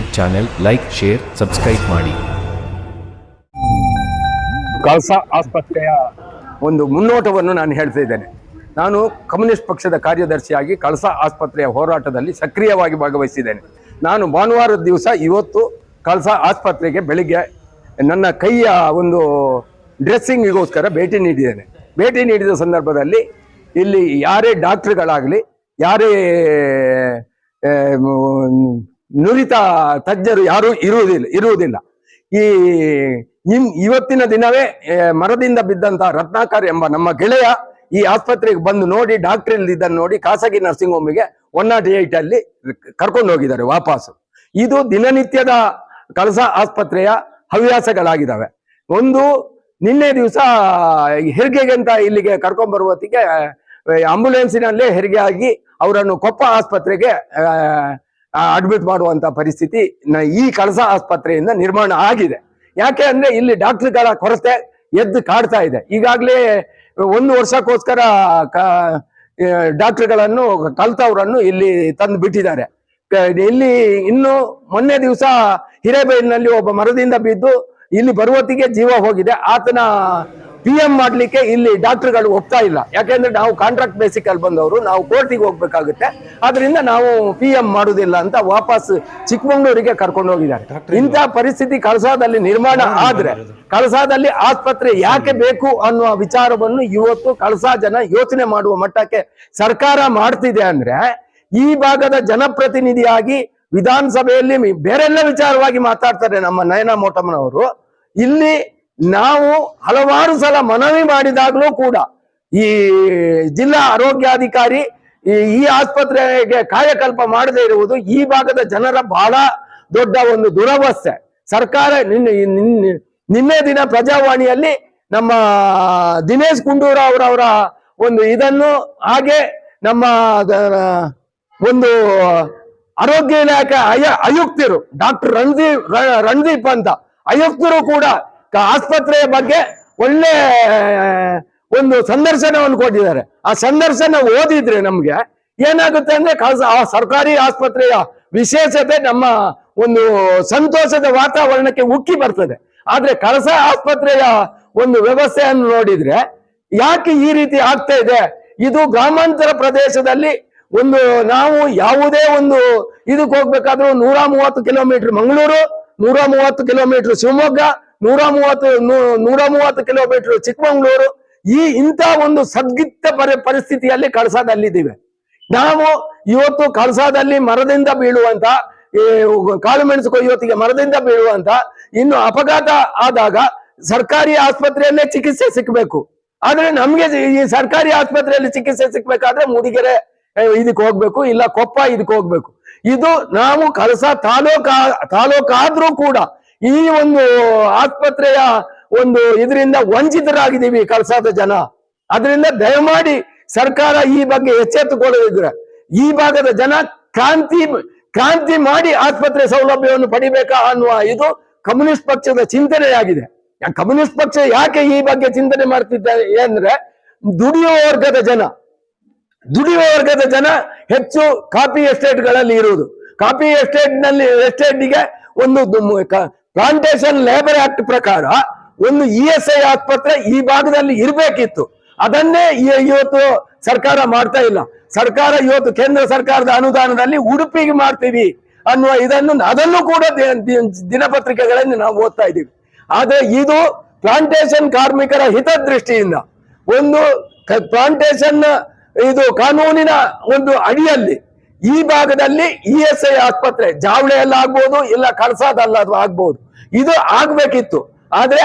YouTube channel like, share, subscribe ಮಾಡಿ. ಕಳಸಾ ಆಸ್ಪತ್ರೆಯ ಒಂದು ಮುನ್ನೋಟವನ್ನು ನಾನು ಹೇಳ್ತಾ ಇದ್ದೇನೆ. ನಾನು ಕಮ್ಯುನಿಸ್ಟ್ ಪಕ್ಷದ ಕಾರ್ಯದರ್ಶಿಯಾಗಿ ಕಳಸಾ ಆಸ್ಪತ್ರೆಯ ಹೋರಾಟದಲ್ಲಿ ಸಕ್ರಿಯವಾಗಿ ಭಾಗವಹಿಸಿದ್ದೇನೆ. ನಾನು ಭಾನುವಾರದ ದಿವಸ ಇವತ್ತು ಕಳಸಾ ಆಸ್ಪತ್ರೆಗೆ ಬೆಳಿಗ್ಗೆ ನನ್ನ ಕೈಯ ಒಂದು ಡ್ರೆಸ್ಸಿಂಗಿಗೋಸ್ಕರ ಭೇಟಿ ನೀಡಿದ್ದೇನೆ. ಭೇಟಿ ನೀಡಿದ ಸಂದರ್ಭದಲ್ಲಿ ಇಲ್ಲಿ ಯಾರೇ ಡಾಕ್ಟ್ರುಗಳಾಗಲಿ, ಯಾರೇ ನುರಿತ ತಜ್ಞರು ಯಾರೂ ಇರುವುದಿಲ್ಲ. ಇವತ್ತಿನ ದಿನವೇ ಮರದಿಂದ ಬಿದ್ದಂತಹ ರತ್ನಾಕರ್ ಎಂಬ ನಮ್ಮ ಗೆಳೆಯ ಈ ಆಸ್ಪತ್ರೆಗೆ ಬಂದು ನೋಡಿ, ಡಾಕ್ಟರ್ ಇಲ್ಲದಿದ್ದನ್ನು ನೋಡಿ ಖಾಸಗಿ ನರ್ಸಿಂಗ್ ಹೋಮಿಗೆ 108 ಅಲ್ಲಿ ಕರ್ಕೊಂಡು ಹೋಗಿದ್ದಾರೆ ವಾಪಸ್ಸು. ಇದು ದಿನನಿತ್ಯದ ಕಳಸಾ ಆಸ್ಪತ್ರೆಯ ಹವ್ಯಾಸಗಳಾಗಿದ್ದಾವೆ. ಒಂದು ನಿನ್ನೆ ದಿವಸ ಹೆರಿಗೆಗೆ ಅಂತ ಇಲ್ಲಿಗೆ ಕರ್ಕೊಂಡ್ ಬರುವತ್ತಿಗೆ ಆಂಬುಲೆನ್ಸಿನಲ್ಲೇ ಹೆರಿಗೆ ಆಗಿ ಅವರನ್ನು ಕೊಪ್ಪ ಆಸ್ಪತ್ರೆಗೆ ಅಡ್ಮಿಟ್ ಮಾಡುವಂತ ಪರಿಸ್ಥಿತಿ ಈ ಕಳಸಾ ಆಸ್ಪತ್ರೆಯಿಂದ ನಿರ್ಮಾಣ ಆಗಿದೆ. ಯಾಕೆ ಅಂದ್ರೆ ಇಲ್ಲಿ ಡಾಕ್ಟರ್ಗಳ ಕೊರತೆ ಎದ್ದು ಕಾಡ್ತಾ ಇದೆ. ಈಗಾಗಲೇ 1 ವರ್ಷಕ್ಕೋಸ್ಕರ ಡಾಕ್ಟರ್ಗಳನ್ನು ಕಲ್ತವರನ್ನು ಇಲ್ಲಿ ತಂದು ಬಿಟ್ಟಿದ್ದಾರೆ. ಇಲ್ಲಿ ಇನ್ನು ಮೊನ್ನೆ ದಿವಸ ಹಿರೇಬೈಲಿನಲ್ಲಿ ಒಬ್ಬ ಮರದಿಂದ ಬಿದ್ದು ಇಲ್ಲಿ ಬರುವತ್ತಿಗೆ ಜೀವ ಹೋಗಿದೆ. ಆತನ PM ಮಾಡ್ಲಿಕ್ಕೆ ಇಲ್ಲಿ ಡಾಕ್ಟರ್ಗಳು ಒಪ್ತಾ ಇಲ್ಲ. ಯಾಕೆಂದ್ರೆ ನಾವು ಕಾಂಟ್ರಾಕ್ಟ್ ಬೇಸಿಕ್ ಅಲ್ಲಿ ಬಂದವರು, ನಾವು ಕೋರ್ಟಿಗೆ ಹೋಗ್ಬೇಕಾಗುತ್ತೆ, ಆದ್ರಿಂದ ನಾವು PM ಮಾಡುದಿಲ್ಲ ಅಂತ ವಾಪಸ್ ಚಿಕ್ಕಮಂಗ್ಳೂರಿಗೆ ಕರ್ಕೊಂಡು ಹೋಗಿದ್ದಾರೆ. ಇಂಥ ಪರಿಸ್ಥಿತಿ ಕಳಸಾದಲ್ಲಿ ನಿರ್ಮಾಣ ಆದ್ರೆ ಕಳಸಾದಲ್ಲಿ ಆಸ್ಪತ್ರೆ ಯಾಕೆ ಬೇಕು ಅನ್ನುವ ವಿಚಾರವನ್ನು ಇವತ್ತು ಕಳಸಾ ಜನ ಯೋಚನೆ ಮಾಡುವ ಮಟ್ಟಕ್ಕೆ ಸರ್ಕಾರ ಮಾಡ್ತಿದೆ. ಅಂದ್ರೆ ಈ ಭಾಗದ ಜನಪ್ರತಿನಿಧಿಯಾಗಿ ವಿಧಾನಸಭೆಯಲ್ಲಿ ಬೇರೆಲ್ಲ ವಿಚಾರವಾಗಿ ಮಾತಾಡ್ತಾರೆ ನಮ್ಮ ನಯನಾ ಮೋಟಮ್ಮನವರು. ಇಲ್ಲಿ ನಾವು ಹಲವಾರು ಸಲ ಮನವಿ ಮಾಡಿದಾಗಲೂ ಕೂಡ ಈ ಜಿಲ್ಲಾ ಆರೋಗ್ಯಾಧಿಕಾರಿ ಈ ಆಸ್ಪತ್ರೆಗೆ ಕಾಯಕಲ್ಪ ಮಾಡದೇ ಇರುವುದು ಈ ಭಾಗದ ಜನರ ಬಹಳ ದೊಡ್ಡ ಒಂದು ದುರವಸ್ಥೆ. ಸರ್ಕಾರ ನಿನ್ನೆ ದಿನ ಪ್ರಜಾವಾಣಿಯಲ್ಲಿ ನಮ್ಮ ದಿನೇಶ್ ಗುಂಡೂರಾವ್ ಅವರ ಒಂದು ಇದನ್ನು, ಹಾಗೆ ನಮ್ಮ ಒಂದು ಆರೋಗ್ಯ ಇಲಾಖೆ ಆಯುಕ್ತರು ಡಾಕ್ಟರ್ ರಣದೀಪ್ ಅಂತ ಆಯುಕ್ತರು ಕೂಡ ಆಸ್ಪತ್ರೆಯ ಬಗ್ಗೆ ಒಳ್ಳೆ ಒಂದು ಸಂದರ್ಶನವನ್ನು ಕೊಟ್ಟಿದ್ದಾರೆ. ಆ ಸಂದರ್ಶನ ಓದಿದ್ರೆ ನಮ್ಗೆ ಏನಾಗುತ್ತೆ ಅಂದ್ರೆ ಸರ್ಕಾರಿ ಆಸ್ಪತ್ರೆಯ ವಿಶೇಷತೆ ನಮ್ಮ ಒಂದು ಸಂತೋಷದ ವಾತಾವರಣಕ್ಕೆ ಉಕ್ಕಿ ಬರ್ತದೆ. ಆದ್ರೆ ಕಳಸಾ ಆಸ್ಪತ್ರೆಯ ಒಂದು ವ್ಯವಸ್ಥೆಯನ್ನು ನೋಡಿದ್ರೆ ಯಾಕೆ ಈ ರೀತಿ ಆಗ್ತಾ ಇದೆ? ಇದು ಗ್ರಾಮಾಂತರ ಪ್ರದೇಶದಲ್ಲಿ ಒಂದು ನಾವು ಯಾವುದೇ ಒಂದು ಇದಕ್ಕೆ ಹೋಗ್ಬೇಕಾದ್ರೂ 130 kilometre Mangaluru, 130 kilometre Shivamogga, 130 kilometre Chikmagalur, ಇಂಥ ಒಂದು ಸದ್ಗಿತ್ತ ಪರಿಸ್ಥಿತಿಯಲ್ಲಿ ಕಳಸಾದಲ್ಲಿದ್ದೀವಿ ನಾವು. ಇವತ್ತು ಕಳಸಾದಲ್ಲಿ ಮರದಿಂದ ಬೀಳುವಂತ, ಕಾಳು ಮೆಣಸು ಕೊಯ್ಯೋತಿಗೆ ಮರದಿಂದ ಬೀಳುವಂತ, ಇನ್ನು ಅಪಘಾತ ಆದಾಗ ಸರ್ಕಾರಿ ಆಸ್ಪತ್ರೆಯಲ್ಲೇ ಚಿಕಿತ್ಸೆ ಸಿಕ್ಬೇಕು. ಆದ್ರೆ ನಮ್ಗೆ ಈ ಸರ್ಕಾರಿ ಆಸ್ಪತ್ರೆಯಲ್ಲಿ ಚಿಕಿತ್ಸೆ ಸಿಕ್ಬೇಕಾದ್ರೆ ಮೂಡಿಗೆರೆ ಇದಕ್ಕೆ ಹೋಗ್ಬೇಕು, ಇಲ್ಲ ಕೊಪ್ಪ ಇದಕ್ಕೆ ಹೋಗ್ಬೇಕು. ಇದು ನಾವು ಕಳಸಾ ತಾಲೂಕಾದ್ರೂ ಕೂಡ ಈ ಒಂದು ಆಸ್ಪತ್ರೆಯ ಒಂದು ಇದರಿಂದ ವಂಚಿತರಾಗಿದ್ದೀವಿ ಕಳಸಾದ ಜನ. ಅದರಿಂದ ದಯಮಾಡಿ ಸರ್ಕಾರ ಈ ಬಗ್ಗೆ ಎಚ್ಚೆತ್ತುಕೊಳ್ಳದಿದ್ರೆ ಈ ಭಾಗದ ಜನ ಕ್ರಾಂತಿ ಮಾಡಿ ಆಸ್ಪತ್ರೆ ಸೌಲಭ್ಯವನ್ನು ಪಡಿಬೇಕಾ ಅನ್ನುವ ಇದು ಕಮ್ಯುನಿಸ್ಟ್ ಪಕ್ಷದ ಚಿಂತನೆಯಾಗಿದೆ. ಕಮ್ಯುನಿಸ್ಟ್ ಪಕ್ಷ ಯಾಕೆ ಈ ಬಗ್ಗೆ ಚಿಂತನೆ ಮಾಡ್ತಿದ್ದಾರೆ ಅಂದ್ರೆ ದುಡಿಯುವ ವರ್ಗದ ಜನ ಹೆಚ್ಚು ಕಾಫಿ ಎಸ್ಟೇಟ್ಗಳಲ್ಲಿ ಇರುವುದು. ಕಾಫಿ ಎಸ್ಟೇಟ್ಗೆ ಒಂದು ಪ್ಲಾಂಟೇಶನ್ ಲೇಬರ್ ಆಕ್ಟ್ ಪ್ರಕಾರ ಒಂದು ESI ಆಸ್ಪತ್ರೆ ಈ ಭಾಗದಲ್ಲಿ ಇರಬೇಕಿತ್ತು. ಅದನ್ನೇ ಇವತ್ತು ಸರ್ಕಾರ ಮಾಡ್ತಾ ಇಲ್ಲ. ಸರ್ಕಾರ ಇವತ್ತು ಕೇಂದ್ರ ಸರ್ಕಾರದ ಅನುದಾನದಲ್ಲಿ ಉಡುಪಿಗೆ ಮಾಡ್ತೀವಿ ಅನ್ನುವ ಅದನ್ನು ಕೂಡ ದಿನಪತ್ರಿಕೆಗಳಲ್ಲಿ ನಾವು ಓದ್ತಾ ಇದ್ದೀವಿ. ಆದ್ರೆ ಇದು ಪ್ಲಾಂಟೇಶನ್ ಕಾರ್ಮಿಕರ ಹಿತದೃಷ್ಟಿಯಿಂದ ಒಂದು ಪ್ಲಾಂಟೇಶನ್ ಇದು ಕಾನೂನಿನ ಒಂದು ಅಡಿಯಲ್ಲಿ ಈ ಭಾಗದಲ್ಲಿ ESI ಆಸ್ಪತ್ರೆ ಜಾವಳಿಯಲ್ಲಿ ಆಗ್ಬೋದು, ಇಲ್ಲ ಕಳಸಾದಲ್ಲಾದ್ರೂ ಆಗ್ಬೋದು, ಇದು ಆಗ್ಬೇಕಿತ್ತು. ಆದ್ರೆ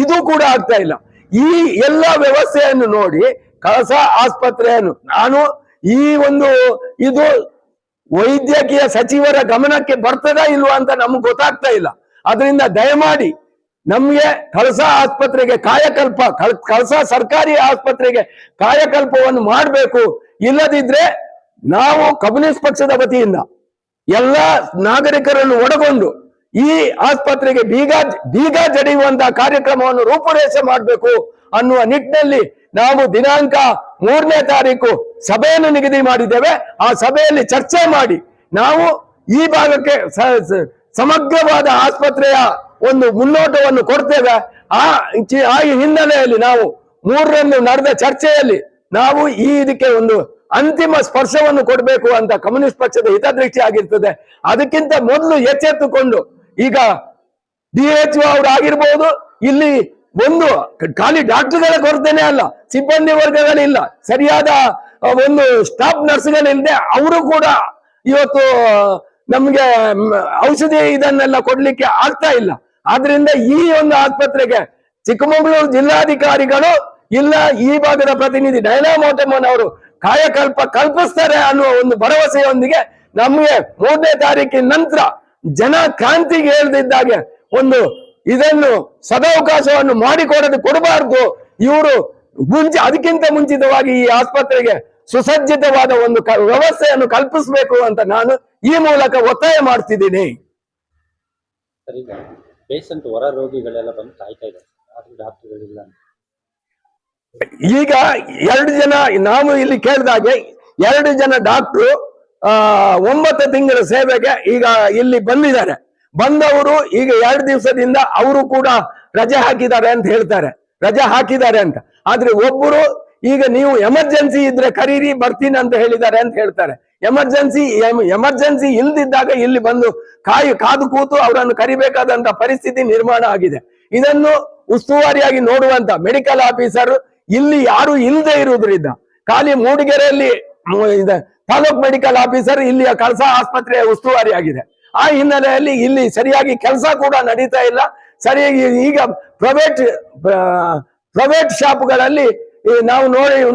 ಇದು ಕೂಡ ಆಗ್ತಾ ಇಲ್ಲ. ಈ ಎಲ್ಲ ವ್ಯವಸ್ಥೆಯನ್ನು ನೋಡಿ ಕಳಸಾ ಆಸ್ಪತ್ರೆಯನ್ನು ನಾನು ಈ ಒಂದು ಇದು ವೈದ್ಯಕೀಯ ಸಚಿವರ ಗಮನಕ್ಕೆ ಬರ್ತದಾ ಇಲ್ವಾ ಅಂತ ನಮ್ಗೆ ಗೊತ್ತಾಗ್ತಾ ಇಲ್ಲ. ಅದರಿಂದ ದಯಮಾಡಿ ನಮ್ಗೆ ಕಳಸಾ ಆಸ್ಪತ್ರೆಗೆ ಕಳಸಾ ಸರ್ಕಾರಿ ಆಸ್ಪತ್ರೆಗೆ ಕಾಯಕಲ್ಪವನ್ನು ಮಾಡಬೇಕು. ಇಲ್ಲದಿದ್ರೆ ನಾವು ಕಮ್ಯುನಿಸ್ಟ್ ಪಕ್ಷದ ವತಿಯಿಂದ ಎಲ್ಲ ನಾಗರಿಕರನ್ನು ಒಳಗೊಂಡು ಈ ಆಸ್ಪತ್ರೆಗೆ ಬೀಗ ಜಡಿಯುವಂತಹ ಕಾರ್ಯಕ್ರಮವನ್ನು ರೂಪುರೇಷೆ ಮಾಡಬೇಕು ಅನ್ನುವ ನಿಟ್ಟಿನಲ್ಲಿ ನಾವು ದಿನಾಂಕ 3ನೇ ತಾರೀಕು ಸಭೆಯನ್ನು ನಿಗದಿ ಮಾಡಿದ್ದೇವೆ. ಆ ಸಭೆಯಲ್ಲಿ ಚರ್ಚೆ ಮಾಡಿ ನಾವು ಈ ಭಾಗಕ್ಕೆ ಸಮಗ್ರವಾದ ಆಸ್ಪತ್ರೆಯ ಒಂದು ಮುನ್ನೋಟವನ್ನು ಕೊಡ್ತೇವೆ. ಆ ಹಿನ್ನೆಲೆಯಲ್ಲಿ ನಾವು 3ರಂದು ನಡೆದ ಚರ್ಚೆಯಲ್ಲಿ ನಾವು ಇದಕ್ಕೆ ಒಂದು ಅಂತಿಮ ಸ್ಪರ್ಶವನ್ನು ಕೊಡಬೇಕು ಅಂತ ಕಮ್ಯುನಿಸ್ಟ್ ಪಕ್ಷದ ಹಿತದೃಷ್ಟಿ ಆಗಿರ್ತದೆ. ಅದಕ್ಕಿಂತ ಮೊದಲು ಎಚ್ಚೆತ್ತುಕೊಂಡು ಈಗ DHO ಅವರು ಆಗಿರ್ಬೋದು, ಇಲ್ಲಿ ಒಂದು ಖಾಲಿ ಡಾಕ್ಟರ್ಗಳ ಕೊರತೆನೇ ಅಲ್ಲ, ಸಿಬ್ಬಂದಿ ವರ್ಗಗಳಿಲ್ಲ, ಸರಿಯಾದ ಒಂದು ಸ್ಟಾಫ್ ನರ್ಸ್ಗಳಿಲ್ಲದೆ ಅವರು ಕೂಡ ಇವತ್ತು ನಮ್ಗೆ ಔಷಧಿ ಇದನ್ನೆಲ್ಲ ಕೊಡ್ಲಿಕ್ಕೆ ಆಗ್ತಾ ಇಲ್ಲ. ಆದ್ರಿಂದ ಈ ಒಂದು ಆಸ್ಪತ್ರೆಗೆ ಚಿಕ್ಕಮಗಳೂರು ಜಿಲ್ಲಾಧಿಕಾರಿಗಳು ಇಲ್ಲ ಈ ಭಾಗದ ಪ್ರತಿನಿಧಿ ನಯನಾ ಮೋಟಮ್ಮನ್ ಅವರು ಕಾಯಕಲ್ಪ ಕಲ್ಪಿಸ್ತಾರೆ ಅನ್ನುವ ಒಂದು ಭರವಸೆಯೊಂದಿಗೆ ನಮಗೆ 3ನೇ ತಾರೀಕಿನ ನಂತರ ಜನ ಕ್ರಾಂತಿಗೆ ಹೇಳ್ದಿದ್ದಾಗೆ ಒಂದು ಇದನ್ನು ಸದಾವಕಾಶವನ್ನು ಕೊಡಬಾರ್ದು. ಇವರು ಅದಕ್ಕಿಂತ ಮುಂಚಿತವಾಗಿ ಈ ಆಸ್ಪತ್ರೆಗೆ ಸುಸಜ್ಜಿತವಾದ ಒಂದು ವ್ಯವಸ್ಥೆಯನ್ನು ಕಲ್ಪಿಸಬೇಕು ಅಂತ ನಾನು ಈ ಮೂಲಕ ಒತ್ತಾಯ ಮಾಡ್ತಿದ್ದೀನಿ. ಪೇಷಂಟ್ ಹೊರ ರೋಗಿಗಳೆಲ್ಲ ಬಂದು ಕಾಯ್ತಾ ಇದ್ದಾರೆ, ಆದ್ರೂ ಡಾಕ್ಟರ್ಗಳಿಲ್ಲ. ಈಗ 2 ಜನ ನಾವು ಇಲ್ಲಿ ಕೇಳಿದಾಗೆ 2 ಜನ ಡಾಕ್ಟ್ರು 9 ತಿಂಗಳ ಸೇವೆಗೆ ಈಗ ಇಲ್ಲಿ ಬಂದಿದ್ದಾರೆ. ಬಂದವರು ಈಗ 2 ದಿವಸದಿಂದ ಅವರು ಕೂಡ ರಜೆ ಹಾಕಿದ್ದಾರೆ ಅಂತ ಹೇಳ್ತಾರೆ, ರಜೆ ಹಾಕಿದ್ದಾರೆ ಅಂತ. ಆದ್ರೆ ಒಬ್ಬರು ಈಗ ನೀವು ಎಮರ್ಜೆನ್ಸಿ ಇದ್ರೆ ಕರೀರಿ ಬರ್ತೀನಿ ಅಂತ ಹೇಳಿದ್ದಾರೆ ಅಂತ ಹೇಳ್ತಾರೆ. ಎಮರ್ಜೆನ್ಸಿ ಇಲ್ದಿದ್ದಾಗ ಇಲ್ಲಿ ಬಂದು ಕಾದು ಕೂತು ಅವರನ್ನು ಕರಿಬೇಕಾದಂತ ಪರಿಸ್ಥಿತಿ ನಿರ್ಮಾಣ ಆಗಿದೆ. ಇದನ್ನು ಉಸ್ತುವಾರಿಯಾಗಿ ನೋಡುವಂತ ಮೆಡಿಕಲ್ ಆಫೀಸರ್ ಇಲ್ಲಿ ಯಾರು ಇಲ್ಲದೆ ಇರುವುದರಿಂದ ಖಾಲಿ ಮೂಡಿಗೆರೆಯಲ್ಲಿ ತಾಲೂಕ್ ಮೆಡಿಕಲ್ ಆಫೀಸರ್ ಇಲ್ಲಿಯ ಕಳಸಾ ಆಸ್ಪತ್ರೆಯ ಉಸ್ತುವಾರಿ ಆಗಿದೆ. ಆ ಹಿನ್ನೆಲೆಯಲ್ಲಿ ಇಲ್ಲಿ ಸರಿಯಾಗಿ ಕೆಲಸ ಕೂಡ ನಡೀತಾ ಇಲ್ಲ. ಸರಿಯಾಗಿ ಈಗ ಪ್ರೈವೇಟ್ ಶಾಪ್ಗಳಲ್ಲಿ ನಾವು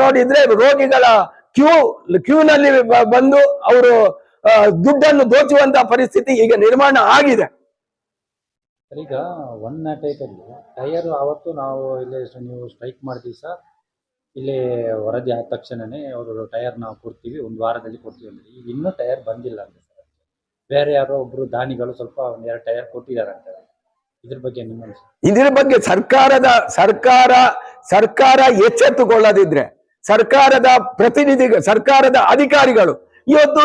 ನೋಡಿದ್ರೆ ರೋಗಿಗಳ ಕ್ಯೂನಲ್ಲಿ ಬಂದು ಅವರು ದುಡ್ಡನ್ನು ದೋಚುವಂತ ಪರಿಸ್ಥಿತಿ ಈಗ ನಿರ್ಮಾಣ ಆಗಿದೆ. ಈಗ 1 ನಾಟ್ ಟೈರ್ ಅವತ್ತು ನಾವು ಇಲ್ಲಿ ನೀವು ಸ್ಟ್ರೈಕ್ ಮಾಡಿದ್ವಿ ಸರ್, ಇಲ್ಲಿ ವರದಿ ಆದ ತಕ್ಷಣನೇ ಅವರು ಟೈರ್ ನಾವು ಕೊಡ್ತೀವಿ, 1 ವಾರದಲ್ಲಿ ಕೊಡ್ತೀವಿ ಅಂದ್ರೆ ಈಗ ಇನ್ನೂ ಟೈರ್ ಬಂದಿಲ್ಲ ಅಂತ ಸರ್. ಬೇರೆ ಯಾರೋ ಒಬ್ರು ದಾನಿಗಳು ಸ್ವಲ್ಪ 1-2 ಟೈರ್ ಕೊಟ್ಟಿದ್ದಾರೆ ಅಂತ. ಇದ್ರ ಬಗ್ಗೆ ನಿಮ್ಮ ಇದ್ರ ಬಗ್ಗೆ ಸರ್ಕಾರ ಎಚ್ಚೆತ್ತುಕೊಳ್ಳದಿದ್ರೆ ಸರ್ಕಾರದ ಸರ್ಕಾರದ ಅಧಿಕಾರಿಗಳು ಇವತ್ತು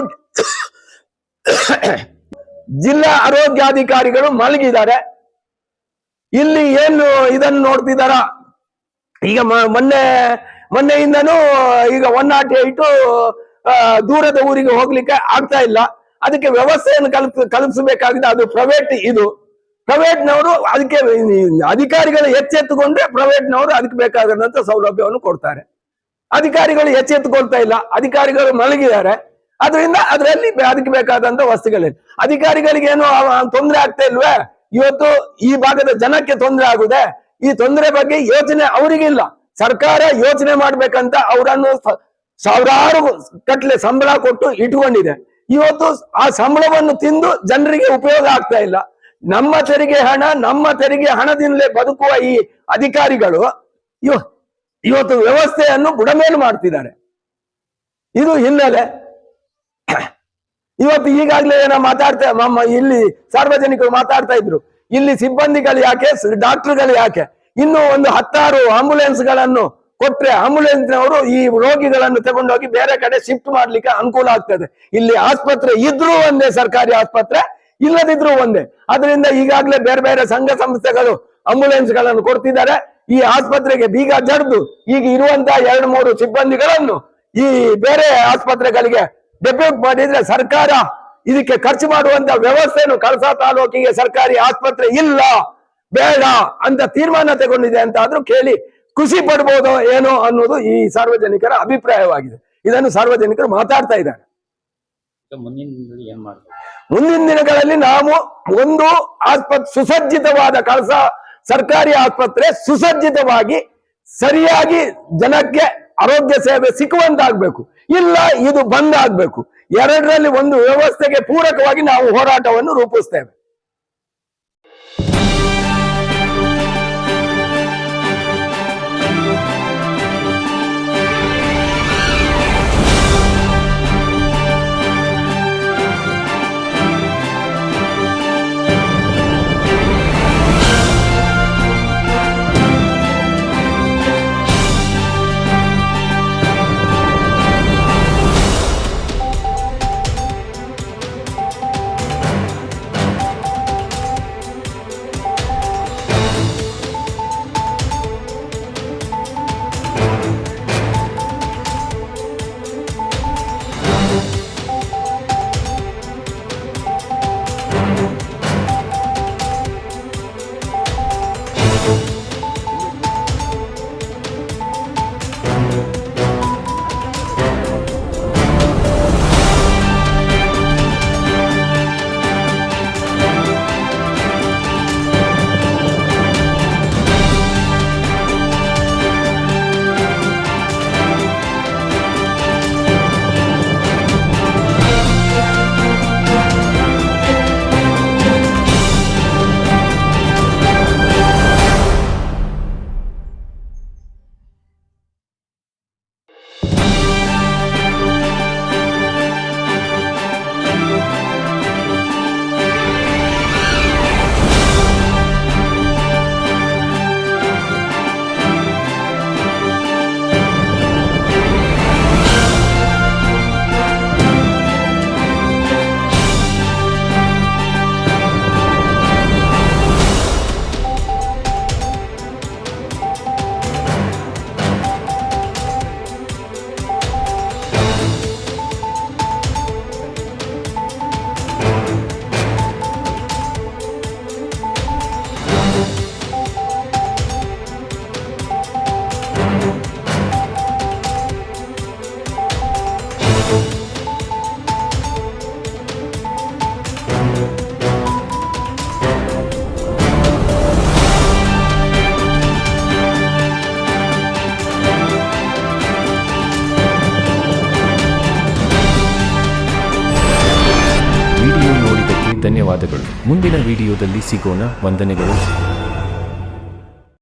ಜಿಲ್ಲಾ ಆರೋಗ್ಯಾಧಿಕಾರಿಗಳು ಮಲಗಿದ್ದಾರೆ. ಇಲ್ಲಿ ಏನು ಇದನ್ನು ನೋಡ್ತಿದಾರ, ಈಗ ಮೊನ್ನೆಯಿಂದನೂ ಈಗ 108 ದೂರದ ಊರಿಗೆ ಹೋಗ್ಲಿಕ್ಕೆ ಆಗ್ತಾ ಇಲ್ಲ. ಅದಕ್ಕೆ ವ್ಯವಸ್ಥೆಯನ್ನು ಕಲ್ಪಿಸಬೇಕಾಗಿದೆ. ಅದು ಪ್ರೈವೇಟ್ನವರು ಅದಕ್ಕೆ ಅಧಿಕಾರಿಗಳು ಎಚ್ಚೆತ್ತುಕೊಂಡ್ರೆ ಪ್ರೈವೇಟ್ನವರು ಅದಕ್ಕೆ ಬೇಕಾದಂತ ಸೌಲಭ್ಯವನ್ನು ಕೊಡ್ತಾರೆ. ಅಧಿಕಾರಿಗಳು ಎಚ್ಚೆತ್ತುಕೊಳ್ತಾ ಇಲ್ಲ, ಅಧಿಕಾರಿಗಳು ಮಲಗಿದ್ದಾರೆ. ಅದರಿಂದ ಅದರಲ್ಲಿ ಅದಕ್ಕೆ ಬೇಕಾದಂತ ವಸ್ತುಗಳಿವೆ. ಅಧಿಕಾರಿಗಳಿಗೆ ಏನು ತೊಂದರೆ ಆಗ್ತಾ ಇಲ್ವೇ? ಇವತ್ತು ಈ ಭಾಗದ ಜನಕ್ಕೆ ತೊಂದರೆ ಆಗುದೆ. ಈ ತೊಂದರೆ ಬಗ್ಗೆ ಯೋಚನೆ ಅವರಿಗಿಲ್ಲ. ಸರ್ಕಾರ ಯೋಚನೆ ಮಾಡ್ಬೇಕಂತ ಅವರನ್ನು ಸಾವಿರಾರು ಕಟ್ಲೆ ಸಂಬಳ ಕೊಟ್ಟು ಇಟ್ಕೊಂಡಿದೆ. ಇವತ್ತು ಆ ಸಂಬಳವನ್ನು ತಿಂದು ಜನರಿಗೆ ಉಪಯೋಗ ಆಗ್ತಾ ಇಲ್ಲ. ನಮ್ಮ ತೆರಿಗೆ ಹಣದಿಂದಲೇ ಬದುಕುವ ಈ ಅಧಿಕಾರಿಗಳು ಇವತ್ತು ವ್ಯವಸ್ಥೆಯನ್ನು ಬುಡಮೇಲು ಮಾಡ್ತಿದ್ದಾರೆ. ಇದು ಹಿನ್ನೆಲೆ. ಇವತ್ತು ಈಗಾಗಲೇ ಇಲ್ಲಿ ಸಾರ್ವಜನಿಕರು ಮಾತಾಡ್ತಾ ಇದ್ರು, ಇಲ್ಲಿ ಸಿಬ್ಬಂದಿಗಳು ಯಾಕೆ, ಡಾಕ್ಟರ್ಗಳು ಯಾಕೆ, ಇನ್ನೂ ಒಂದು 10 ಆಂಬುಲೆನ್ಸ್ಗಳನ್ನು ಕೊಟ್ರೆ ಆಂಬುಲೆನ್ಸ್ನವರು ಈ ರೋಗಿಗಳನ್ನು ತಗೊಂಡೋಗಿ ಬೇರೆ ಕಡೆ ಶಿಫ್ಟ್ ಮಾಡ್ಲಿಕ್ಕೆ ಅನುಕೂಲ ಆಗ್ತದೆ. ಇಲ್ಲಿ ಆಸ್ಪತ್ರೆ ಇದ್ರೂ ಒಂದೇ, ಸರ್ಕಾರಿ ಆಸ್ಪತ್ರೆ ಇಲ್ಲದಿದ್ರು ಒಂದೇ. ಅದರಿಂದ ಈಗಾಗಲೇ ಬೇರೆ ಬೇರೆ ಸಂಘ ಸಂಸ್ಥೆಗಳು ಆಂಬುಲೆನ್ಸ್ ಗಳನ್ನು ಕೊಡ್ತಿದ್ದಾರೆ. ಈ ಆಸ್ಪತ್ರೆಗೆ ಬೀಗ ಜಡ್ದು ಈಗ ಇರುವಂತಹ 2-3 ಸಿಬ್ಬಂದಿಗಳನ್ನು ಈ ಬೇರೆ ಆಸ್ಪತ್ರೆಗಳಿಗೆ ಡೆಪ್ಯೂಟ್ ಮಾಡಿದ್ರೆ ಸರ್ಕಾರ ಇದಕ್ಕೆ ಖರ್ಚು ಮಾಡುವಂತ ವ್ಯವಸ್ಥೆಯನ್ನು ಕಳಸಾ ತಾಲೂಕಿಗೆ ಸರ್ಕಾರಿ ಆಸ್ಪತ್ರೆ ಇಲ್ಲ, ಬೇಡ ಅಂತ ತೀರ್ಮಾನ ತಗೊಂಡಿದೆ ಅಂತ ಆದ್ರೂ ಕೇಳಿ ಖುಷಿ ಪಡ್ಬೋದು ಏನೋ ಅನ್ನೋದು ಈ ಸಾರ್ವಜನಿಕರ ಅಭಿಪ್ರಾಯವಾಗಿದೆ. ಇದನ್ನು ಸಾರ್ವಜನಿಕರು ಮಾತಾಡ್ತಾ ಇದ್ದಾರೆ. ಮುಂದಿನ ದಿನಗಳಲ್ಲಿ ನಾವು ಒಂದು ಸುಸಜ್ಜಿತವಾದ ಕಳಸಾ ಸರ್ಕಾರಿ ಆಸ್ಪತ್ರೆ ಸುಸಜ್ಜಿತವಾಗಿ ಸರಿಯಾಗಿ ಜನಕ್ಕೆ ಆರೋಗ್ಯ ಸೇವೆ ಸಿಕ್ಕುವಂತಾಗ್ಬೇಕು, ಇಲ್ಲ ಇದು ಬಂದ್ ಆಗ್ಬೇಕು. 2ರಲ್ಲಿ ಒಂದು ವ್ಯವಸ್ಥೆಗೆ ಪೂರಕವಾಗಿ ನಾವು ಹೋರಾಟವನ್ನು ರೂಪಿಸ್ತೇವೆ. ಧನ್ಯವಾದಗಳು. ಮುಂದಿನ ವಿಡಿಯೋದಲ್ಲಿ ಸಿಗೋಣ. ವಂದನೆಗಳು.